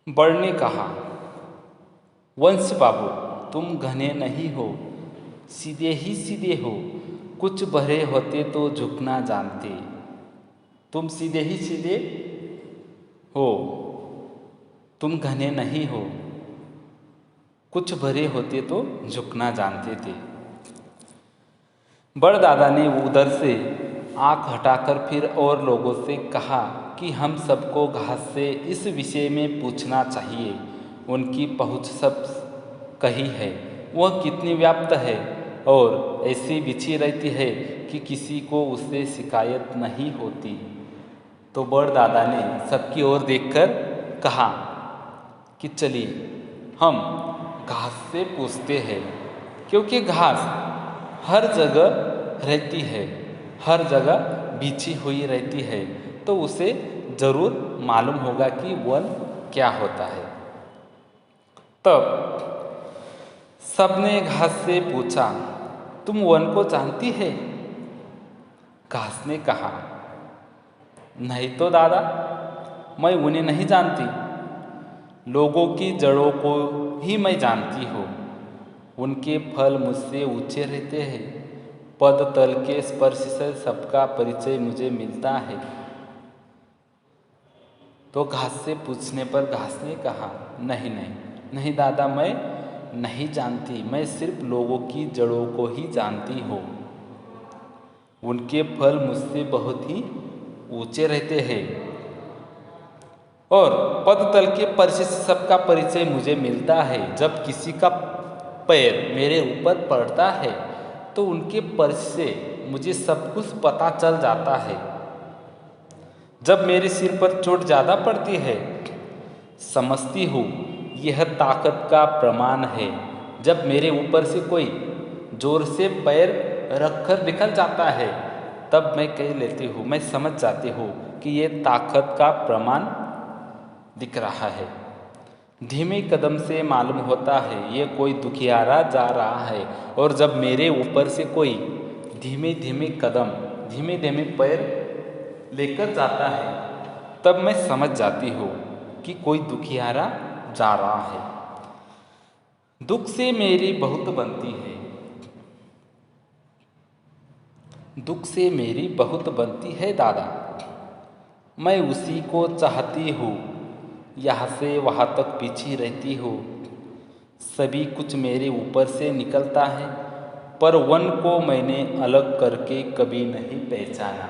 बड़ ने कहा, वंश बाबू, तुम घने नहीं हो, सीधे ही सीधे हो। कुछ बड़े होते तो झुकना जानते। तुम सीधे ही सीधे हो, तुम घने नहीं हो। कुछ भरे होते तो झुकना जानते थे। बड़ दादा ने उधर से आंख हटाकर फिर और लोगों से कहा कि हम सबको घास से इस विषय में पूछना चाहिए। उनकी पहुँच सब कही है, वह कितनी व्याप्त है और ऐसी बिछी रहती है कि किसी को उससे शिकायत नहीं होती। तो बड़ दादा ने सबकी ओर देखकर कहा कि चलिए हम घास से पूछते हैं, क्योंकि घास हर जगह रहती है, हर जगह बिछी हुई रहती है, तो उसे ज़रूर मालूम होगा कि वन क्या होता है। तब सबने घास से पूछा, तुम वन को जानती है? घास ने कहा, नहीं तो दादा, मैं उन्हें नहीं जानती। लोगों की जड़ों को ही मैं जानती हूँ। उनके फल मुझसे ऊंचे रहते हैं। पद तल के स्पर्श से सबका परिचय मुझे मिलता है। तो घास से पूछने पर घास ने कहा, नहीं नहीं नहीं दादा, मैं नहीं जानती। मैं सिर्फ लोगों की जड़ों को ही जानती हूँ। उनके फल मुझसे बहुत ही ऊंचे रहते हैं और पद तल के स्पर्श से सबका परिचय मुझे मिलता है। जब किसी का पैर मेरे ऊपर पड़ता है तो उनके स्पर्श से मुझे सब कुछ पता चल जाता है। जब मेरे सिर पर चोट ज़्यादा पड़ती है, समझती हूँ यह ताकत का प्रमाण है। जब मेरे ऊपर से कोई जोर से पैर रखकर निकल जाता है, तब मैं कह लेती हूँ, मैं समझ जाती हूँ कि ये ताकत का प्रमाण दिख रहा है। धीमे कदम से मालूम होता है ये कोई दुखियारा जा रहा है। और जब मेरे ऊपर से कोई धीमे धीमे कदम, धीमे धीमे पैर लेकर जाता है, तब मैं समझ जाती हूँ कि कोई दुखियारा जा रहा है। दुख से मेरी बहुत बनती है, दुख से मेरी बहुत बनती है दादा। मैं उसी को चाहती हूँ, यहाँ से वहाँ तक पीछे रहती हूँ। सभी कुछ मेरे ऊपर से निकलता है, पर वन को मैंने अलग करके कभी नहीं पहचाना।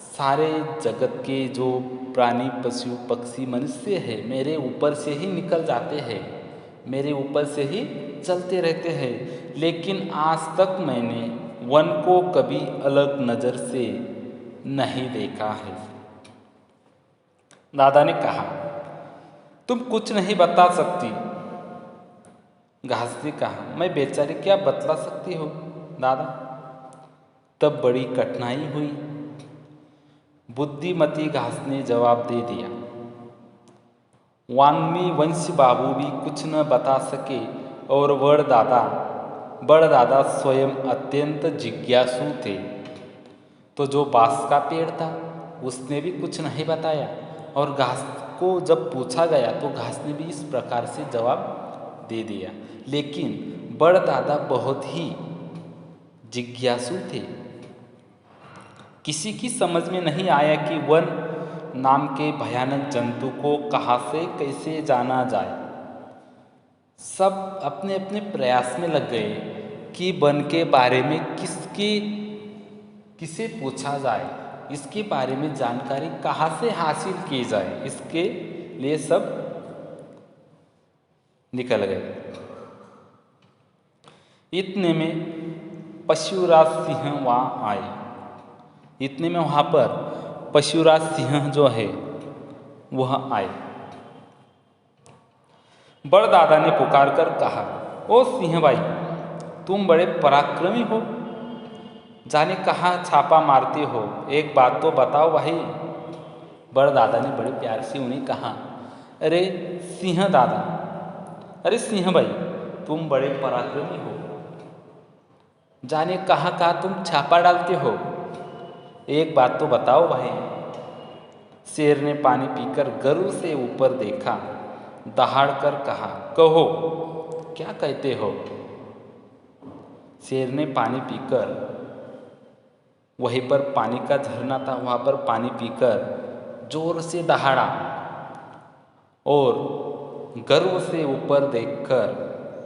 सारे जगत के जो प्राणी, पशु, पक्षी, मनुष्य है, मेरे ऊपर से ही निकल जाते हैं, मेरे ऊपर से ही चलते रहते हैं। लेकिन आज तक मैंने वन को कभी अलग नज़र से नहीं देखा है। दादा ने कहा, तुम कुछ नहीं बता सकती? घास ने कहा, मैं बेचारी क्या बतला सकती हूँ दादा। तब बड़ी कठिनाई हुई। बुद्धिमती घास ने जवाब दे दिया, वांग्मी वंश बाबू भी कुछ न बता सके और बड़ दादा स्वयं अत्यंत जिज्ञासु थे। तो जो बांस का पेड़ था उसने भी कुछ नहीं बताया, और घास को जब पूछा गया तो घास ने भी इस प्रकार से जवाब दे दिया। लेकिन बड़ दादा बहुत ही जिज्ञासु थे। किसी की समझ में नहीं आया कि वन नाम के भयानक जंतु को कहाँ से कैसे जाना जाए। सब अपने अपने प्रयास में लग गए कि वन के बारे में किसे पूछा जाए, इसके बारे में जानकारी कहाँ से हासिल की जाए। इसके लिए सब निकल गए। इतने में पशुराज सिंह वहाँ आए। इतने में वहाँ पर पशुराज सिंह जो है वह आए। बड़ दादा ने पुकार कर कहा, ओ सिंह भाई, तुम बड़े पराक्रमी हो, जाने कहाँ छापा मारते हो, एक बात तो बताओ भाई। बड़ दादा ने बड़े प्यार से उन्हें कहा, अरे सिंह दादा, अरे सिंह भाई, तुम बड़े पराक्रमी हो, जाने कहाँ कहाँ तुम छापा डालते हो, एक बात तो बताओ भाई। शेर ने पानी पीकर गर्व से ऊपर देखा दहाड़ कर कहा, कहो क्या कहते हो। शेर ने पानी पीकर, वहीं पर पानी का झरना था, वहाँ पर पानी पीकर जोर से दहाड़ा और गर्व से ऊपर देखकर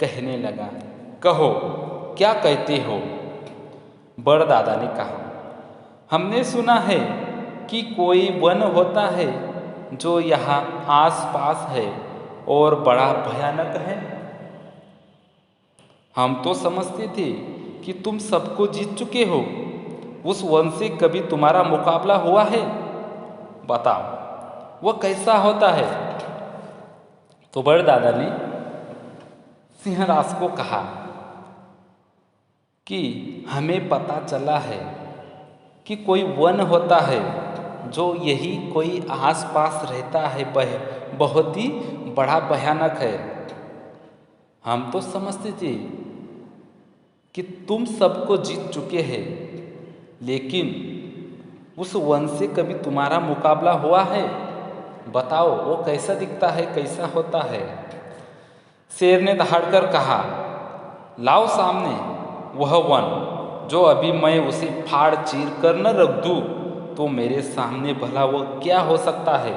कहने लगा, कहो क्या कहते हो। बड़दादा ने कहा, हमने सुना है कि कोई वन होता है जो यहाँ आस पास है और बड़ा भयानक है। हम तो समझते थे कि तुम सबको जीत चुके हो। उस वन से कभी तुम्हारा मुकाबला हुआ है? बताओ वह कैसा होता है। तो बड़दादा ने सिंहराज को कहा कि हमें पता चला है कि कोई वन होता है जो यही कोई आसपास रहता है, बहुत ही बड़ा भयानक है। हम तो समझते थे कि तुम सबको जीत चुके हैं, लेकिन उस वन से कभी तुम्हारा मुकाबला हुआ है? बताओ वो कैसा दिखता है, कैसा होता है। शेर ने दहाड़कर कहा, लाओ सामने वह वन, जो अभी मैं उसे फाड़ चीर कर न रख दूँ तो मेरे सामने भला वो क्या हो सकता है।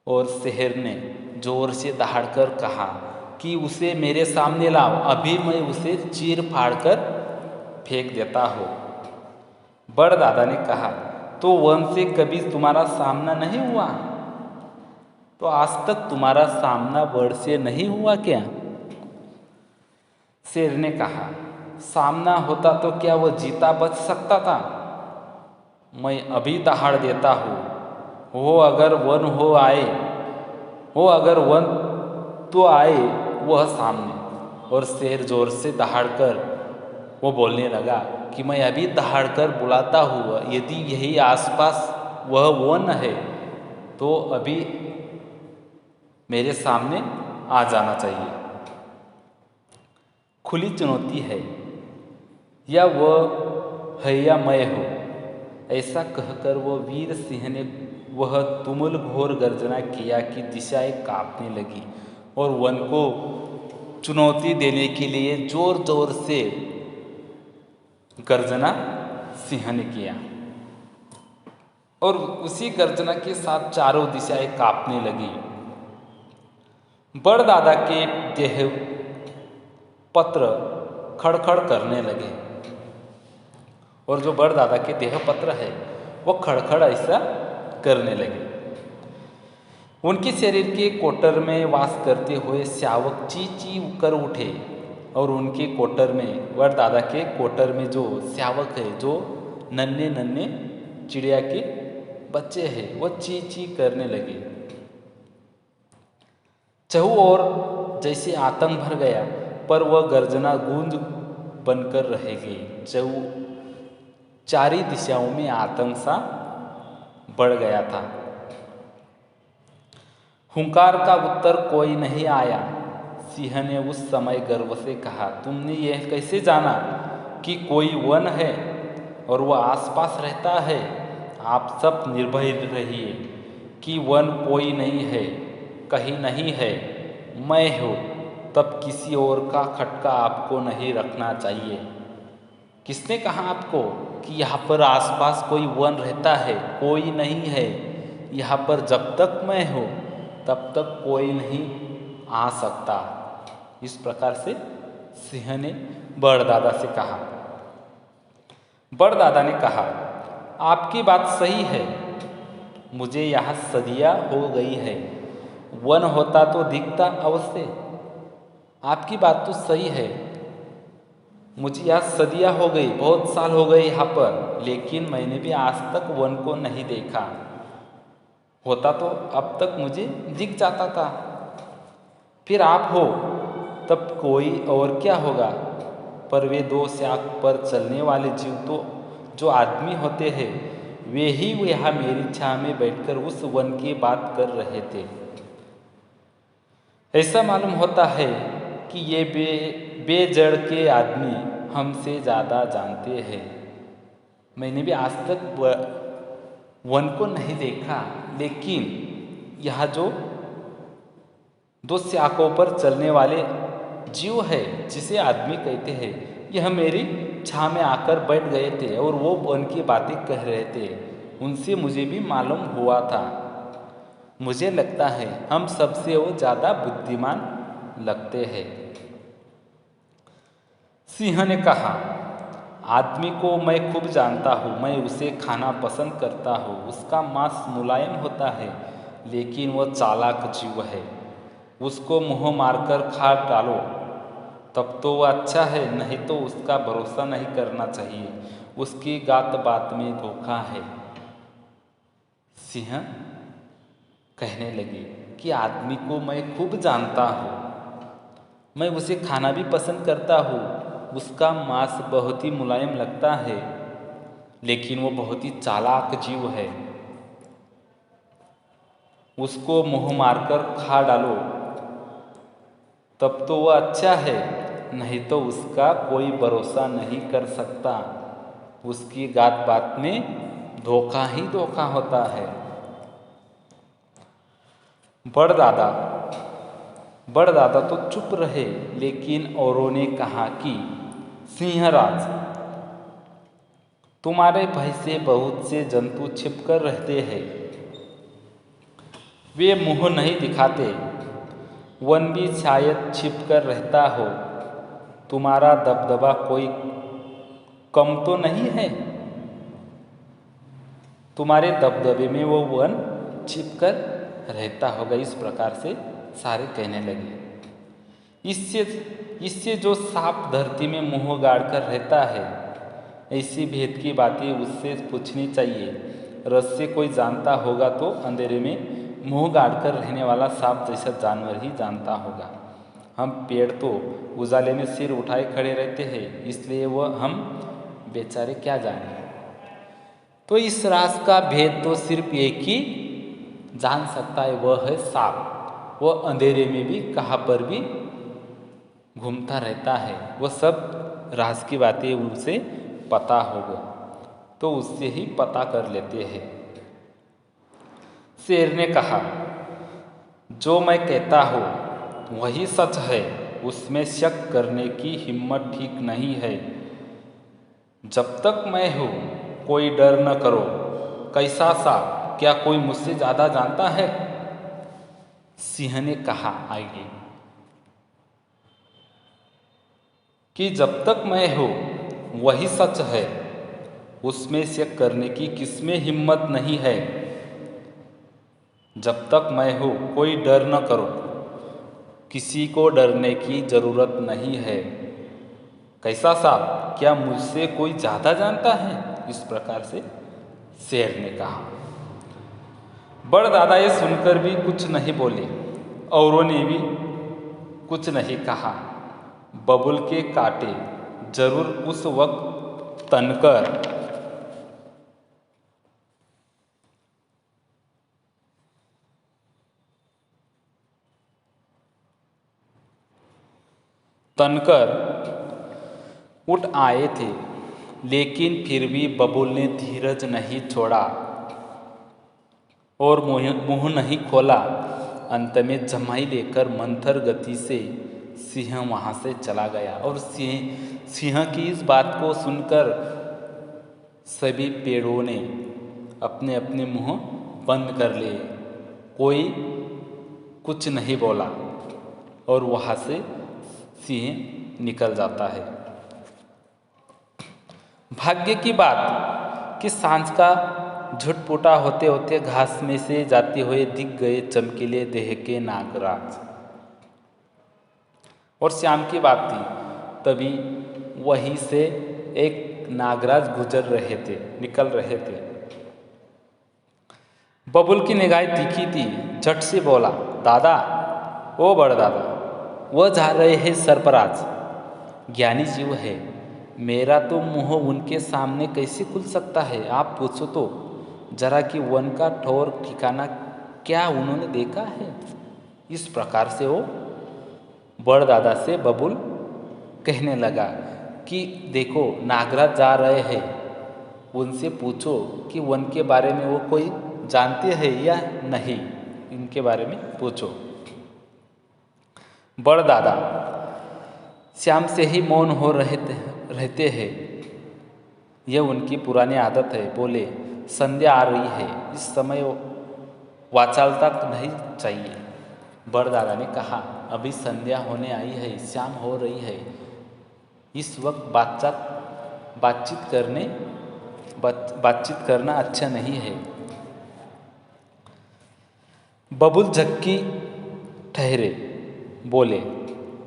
और शेर ने जोर से दहाड़कर कहा कि उसे मेरे सामने लाओ, अभी मैं उसे चीर फाड़ कर फेंक देता हूँ। बड़दादा ने कहा, तो वन से कभी तुम्हारा सामना नहीं हुआ? तो आज तक तुम्हारा सामना वन से नहीं हुआ क्या? शेर ने कहा, सामना होता तो क्या वो जीता बच सकता था? मैं अभी दहाड़ देता हूँ। वो अगर वन हो आए, वो अगर वन तो आए वह सामने। और शेर जोर से दहाड़कर वो बोलने लगा कि मैं अभी दहाड़कर बुलाता हूँ, यदि यही आसपास वह वन है तो अभी मेरे सामने आ जाना चाहिए। खुली चुनौती है, या वह है या मैं हूँ। ऐसा कहकर वो वीर सिंह ने वह तुमुल घोर गर्जना किया कि दिशाएं कांपने लगी और वन को चुनौती देने के लिए जोर जोर से गर्जना सिंह ने किया। और उसी गर्जना के साथ चारों दिशाएं कांपने लगी। बड़दादा के देह पत्र खड़खड़ करने लगे, और जो बड़दादा के देह पत्र है वो खड़खड़ ऐसा करने लगे। उनके शरीर के कोटर में वास करते हुए श्यावक ची ची कर उठे, और उनके कोटर में, बड़दादा के कोटर में जो श्यावक है, जो नन्हे नन्हे चिड़िया के बच्चे हैं, वो ची ची करने लगे। चहु और जैसे आतंक भर गया, पर वह गर्जना गूंज बनकर रह गई। चारी दिशाओं में आतंक सा बढ़ गया था। हुंकार का उत्तर कोई नहीं आया। सिंह ने उस समय गर्व से कहा, तुमने यह कैसे जाना कि कोई वन है और वह आसपास रहता है? आप सब निर्भय रहिए कि वन कोई नहीं है, कहीं नहीं है, मैं हूँ। तब किसी और का खटका आपको नहीं रखना चाहिए। किसने कहा आपको कि यहाँ पर आसपास कोई वन रहता है? कोई नहीं है। यहाँ पर जब तक मैं हूँ तब तक कोई नहीं आ सकता। इस प्रकार से सिंह ने बड़दादा से कहा। बड़दादा ने कहा, आपकी बात सही है, मुझे यहाँ सदियाँ हो गई है। वन होता तो दिखता अवश्य। आपकी बात तो सही है, मुझे यहाँ सदियाँ हो गई, बहुत साल हो गए यहाँ पर, लेकिन मैंने भी आज तक वन को नहीं देखा। होता तो अब तक मुझे दिख जाता था। फिर आप हो तब कोई और क्या होगा। पर वे दो शाख पर चलने वाले जीव तो जो आदमी होते हैं, वे ही यहाँ मेरी छाया में बैठकर उस वन की बात कर रहे थे। ऐसा मालूम होता है कि ये बेजड़ के आदमी हमसे ज़्यादा जानते हैं। मैंने भी आज तक वन को नहीं देखा, लेकिन यह जो दो शाखों पर चलने वाले जीव है जिसे आदमी कहते हैं, यह मेरी छाह में आकर बैठ गए थे और वो वन की बातें कह रहे थे। उनसे मुझे भी मालूम हुआ था। मुझे लगता है हम सबसे वो ज़्यादा बुद्धिमान लगते हैं। सिंह ने कहा, आदमी को मैं खूब जानता हूँ, मैं उसे खाना पसंद करता हूँ। उसका मांस मुलायम होता है, लेकिन वो चालाक जीव है। उसको मुँह मारकर खा डालो तब तो वह अच्छा है, नहीं तो उसका भरोसा नहीं करना चाहिए। उसकी बात बात में धोखा है। सिंह कहने लगे कि आदमी को मैं खूब जानता हूँ, मैं उसे खाना भी पसंद करता हूँ। उसका मांस बहुत ही मुलायम लगता है, लेकिन वो बहुत ही चालाक जीव है। उसको मुँह मारकर खा डालो तब तो वह अच्छा है, नहीं तो उसका कोई भरोसा नहीं कर सकता। उसकी बात बात में धोखा ही धोखा होता है। बड़दादा तो चुप रहे, लेकिन औरों ने कहा कि सिंहराज, तुम्हारे भय से बहुत से जंतु छिपकर रहते हैं। वे मुंह नहीं दिखाते। वन भी शायद छिपकर रहता हो। तुम्हारा दबदबा कोई कम तो नहीं है। तुम्हारे दबदबे में वो वन छिपकर रहता होगा। इस प्रकार से सारे कहने लगे। इससे जो सांप धरती में मुंह गाड़ कर रहता है, ऐसी भेद की बातें उससे पूछनी चाहिए। रहस्य कोई जानता होगा तो अंधेरे में मुंह गाड़ कर रहने वाला सांप जैसा जानवर ही जानता होगा। हम पेड़ तो उजाले में सिर उठाए खड़े रहते हैं, इसलिए वह हम बेचारे क्या जाने। तो इस राज का भेद तो सिर्फ एक ही जान सकता है, वह है सांप। वह अंधेरे में भी कहाँ पर भी घूमता रहता है। वह सब राज की बातें उसे पता होगा, तो उससे ही पता कर लेते हैं। शेर ने कहा, जो मैं कहता हूँ वही सच है, उसमें शक करने की हिम्मत ठीक नहीं है। जब तक मैं हूँ कोई डर न करो। कैसा सा, क्या कोई मुझसे ज़्यादा जानता है? सिंह ने कहा आगे कि जब तक मैं हूँ वही सच है, उसमें शक करने की किसमें हिम्मत नहीं है। जब तक मैं हूँ कोई डर न करो। किसी को डरने की जरूरत नहीं है। कैसा साहब, क्या मुझसे कोई ज़्यादा जानता है? इस प्रकार से शेर ने कहा। बड़दादा ये सुनकर भी कुछ नहीं बोले, औरों ने भी कुछ नहीं कहा। बबुल के कांटे जरूर उस वक्त तनकर उठ आए थे, लेकिन फिर भी बबुल ने धीरज नहीं छोड़ा और मुंह नहीं खोला। अंत में जमाई लेकर मंथर गति से सिंह वहाँ से चला गया। और सिंह की इस बात को सुनकर सभी पेड़ों ने अपने अपने मुंह बंद कर लिए। कोई कुछ नहीं बोला और वहाँ से सिंह निकल जाता है। भाग्य की बात कि सांझ का झुटपुटा होते होते घास में से जाते हुए दिख गए चमकीले देह के नागराज। और शाम की बात थी, तभी वहीं से एक नागराज निकल रहे थे। बबुल की निगाहें तीखी थी, झट से बोला, दादा, ओ बड़दादा, वह जा रहे हैं सरपराज, ज्ञानी जीव है। मेरा तो मुंह उनके सामने कैसे खुल सकता है? आप पूछो तो जरा कि वन का ठौर ठिकाना क्या उन्होंने देखा है? इस प्रकार से वो बड़दादा से बबुल कहने लगा कि देखो, नागराज जा रहे हैं, उनसे पूछो कि वन के बारे में वो कोई जानते हैं या नहीं, इनके बारे में पूछो। बड़दादा श्याम से ही मौन हो रहते हैं। यह उनकी पुरानी आदत है। बोले, संध्या आ रही है, इस समय वाचालता नहीं चाहिए। बड़दादा ने कहा, अभी संध्या होने आई है, शाम हो रही है, इस वक्त बातचीत करना अच्छा नहीं है। बबुल झक्की ठहरे, बोले,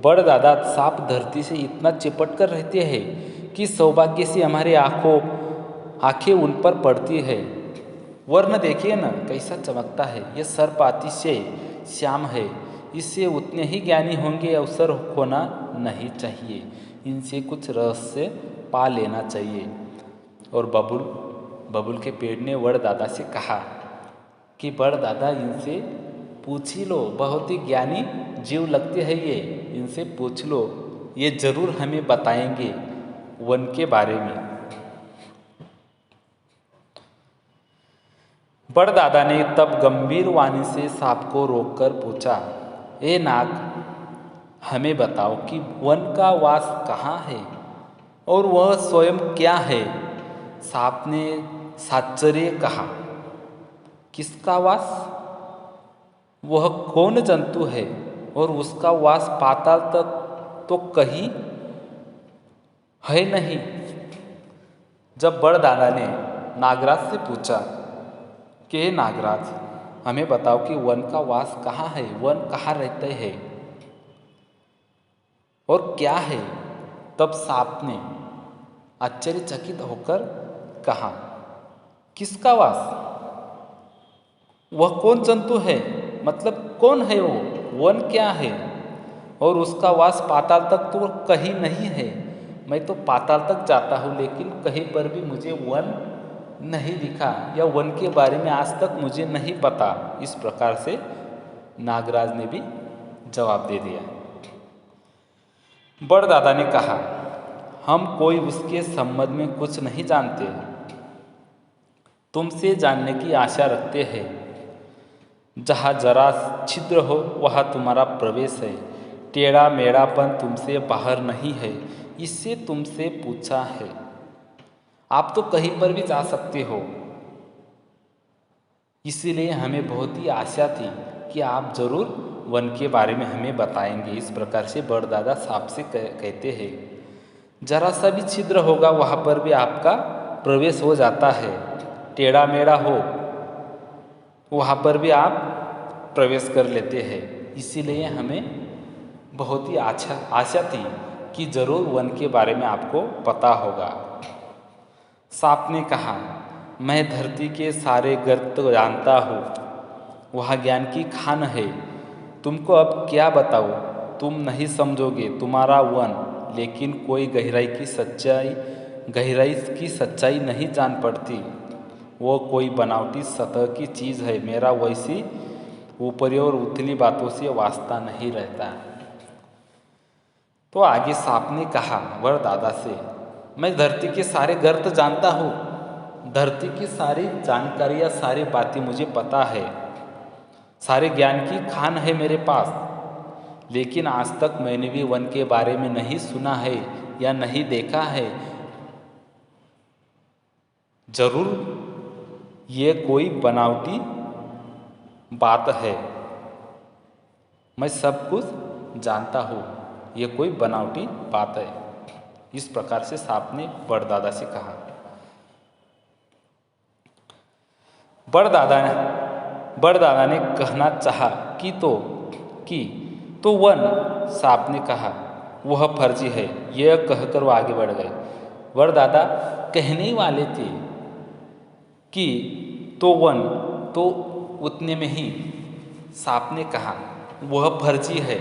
बड़दादा सांप धरती से इतना चिपट कर रहते हैं कि सौभाग्य से हमारी आंखें उन पर पड़ती है, वरना देखिए ना कैसा चमकता है। यह सर्प अतिशय श्याम है, इससे उतने ही ज्ञानी होंगे, अवसर खोना नहीं चाहिए, इनसे कुछ रहस्य पा लेना चाहिए। और बबुल के पेड़ ने बड़दादा से कहा कि बड़दादा इनसे पूछ ही लो, बहुत ही ज्ञानी जीव लगते हैं ये, इनसे पूछ लो, ये जरूर हमें बताएंगे वन के बारे में। बड़दादा ने तब गंभीर वाणी से सांप को रोककर पूछा, ए नाग, हमें बताओ कि वन का वास कहाँ है और वह स्वयं क्या है। सांप ने साश्चर्य कहा, किसका वास? वह कौन जंतु है और उसका वास पाताल तक तो कहीं है नहीं। जब बड़दादा ने नागराज से पूछा कि नागराज, हमें बताओ कि वन का वास कहाँ है, वन कहाँ रहते हैं और क्या है, तब सांप ने आश्चर्यचकित होकर कहा, किसका वास? वह कौन जंतु है, मतलब कौन है वो, वन क्या है और उसका वास पाताल तक तो कहीं नहीं है। मैं तो पाताल तक जाता हूँ, लेकिन कहीं पर भी मुझे वन नहीं दिखा, या वन के बारे में आज तक मुझे नहीं पता। इस प्रकार से नागराज ने भी जवाब दे दिया। बड़दादा ने कहा, हम कोई उसके संबंध में कुछ नहीं जानते, तुमसे जानने की आशा रखते हैं। जहाँ जरा छिद्र हो वहाँ तुम्हारा प्रवेश है, टेढ़ा मेढ़ापन तुमसे बाहर नहीं है, इससे तुमसे पूछा है। आप तो कहीं पर भी जा सकते हो, इसीलिए हमें बहुत ही आशा थी कि आप जरूर वन के बारे में हमें बताएंगे। इस प्रकार से बड़दादा सांप से कहते हैं, जरा सा भी छिद्र होगा वहाँ पर भी आपका प्रवेश हो जाता है, टेढ़ा मेढ़ा हो वहाँ पर भी आप प्रवेश कर लेते हैं, इसीलिए हमें बहुत ही आशा थी कि जरूर वन के बारे में आपको पता होगा। सांप ने कहा, मैं धरती के सारे गर्त जानता हूँ, वहाँ ज्ञान की खान है, तुमको अब क्या बताऊँ, तुम नहीं समझोगे। तुम्हारा वन लेकिन कोई गहराई की सच्चाई नहीं जान पड़ती, वो कोई बनावटी सतह की चीज़ है। मेरा वैसी ऊपरी और उथली बातों से वास्ता नहीं रहता। तो आगे सांप ने कहा बड़दादा से, मैं धरती के सारे गर्त जानता हूँ, धरती की सारी जानकारियाँ, सारी बातें मुझे पता है, सारे ज्ञान की खान है मेरे पास, लेकिन आज तक मैंने भी वन के बारे में नहीं सुना है या नहीं देखा है। जरूर ये कोई बनावटी बात है, मैं सब कुछ जानता हूँ, ये कोई बनावटी बात है। इस प्रकार से सांप ने बड़दादा से कहा। बड़दादा ने कहना चाहा कि तो वन, सांप ने कहा, वह फर्जी है। यह कहकर वो आगे बढ़ गए। बड़दादा कहने ही वाले थे कि तो वन, तो उतने में ही सांप ने कहा, वह फर्जी है,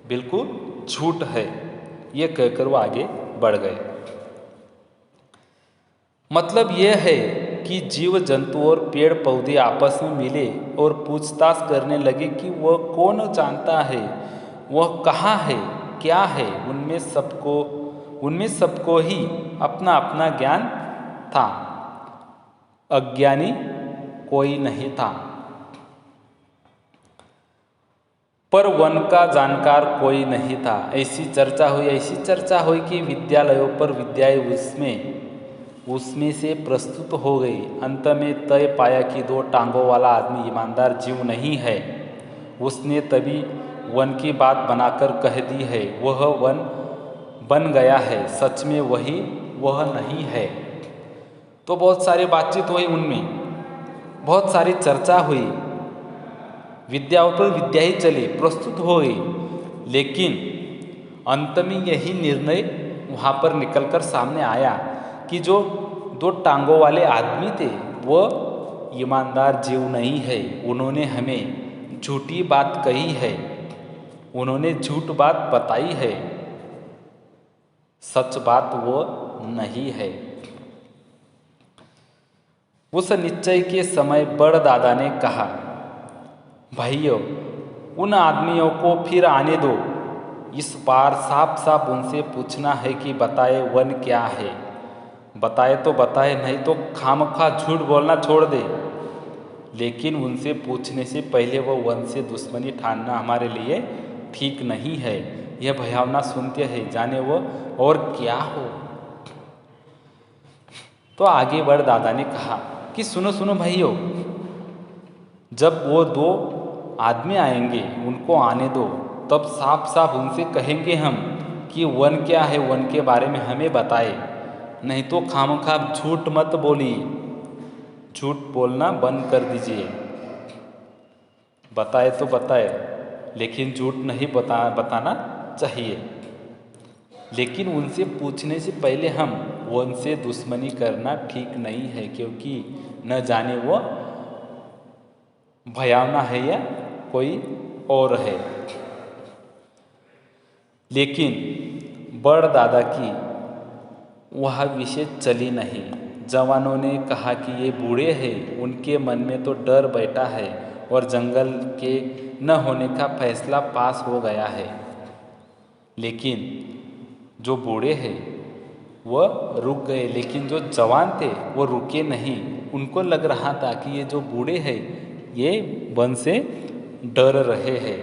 बिल्कुल झूठ है। यह कहकर वो आगे बढ़ गए। मतलब यह है कि जीव जंतु और पेड़ पौधे आपस में मिले और पूछताछ करने लगे कि वह कौन जानता है, वह कहाँ है, क्या है। उनमें सबको ही अपना अपना ज्ञान था, अज्ञानी कोई नहीं था। पर वन का जानकार कोई नहीं था। ऐसी चर्चा हुई कि विद्यालयों पर विद्याएं उसमें से प्रस्तुत हो गई। अंत में तय पाया कि 2 टांगों वाला आदमी ईमानदार जीव नहीं है। उसने तभी वन की बात बनाकर कह दी है, वह वन बन गया है, सच में वह नहीं है। तो बहुत सारी बातचीत हुई, उनमें बहुत सारी चर्चा हुई, विद्याओं पर विद्या ही चली, प्रस्तुत हो गई, लेकिन अंत में यही निर्णय वहाँ पर निकलकर सामने आया कि जो 2 टांगों वाले आदमी थे वह ईमानदार जीव नहीं है। उन्होंने हमें झूठी बात कही है, उन्होंने झूठ बात बताई है, सच बात वो नहीं है। उस निश्चय के समय बड़ दादा ने कहा, भाइयों, उन आदमियों को फिर आने दो। इस बार साफ साफ उनसे पूछना है कि बताए वन क्या है। बताए तो बताए, नहीं तो खामखा झूठ बोलना छोड़ दे। लेकिन उनसे पूछने से पहले वो वन से दुश्मनी ठानना हमारे लिए ठीक नहीं है। यह भयावना सुनते हैं, जाने वो और क्या हो। तो आगे बढ़ दादा ने कहा कि सुनो सुनो भाइयों, जब वो 2 आदमी आएंगे उनको आने दो, तब साफ साफ उनसे कहेंगे हम कि वन क्या है, वन के बारे में हमें बताए। नहीं तो खामखा झूठ मत बोलिए, झूठ बोलना बंद कर दीजिए। बताए तो बताए, लेकिन झूठ नहीं बताना चाहिए। लेकिन उनसे पूछने से पहले हम उनसे दुश्मनी करना ठीक नहीं है, क्योंकि न जाने वो भयावना है या कोई और है। लेकिन बड़ दादा की वह विषय चली नहीं। जवानों ने कहा कि ये बूढ़े हैं, उनके मन में तो डर बैठा है और जंगल के न होने का फैसला पास हो गया है। लेकिन जो बूढ़े हैं वह रुक गए, लेकिन जो जवान थे वो रुके नहीं। उनको लग रहा था कि ये जो बूढ़े हैं ये वन से डर रहे हैं।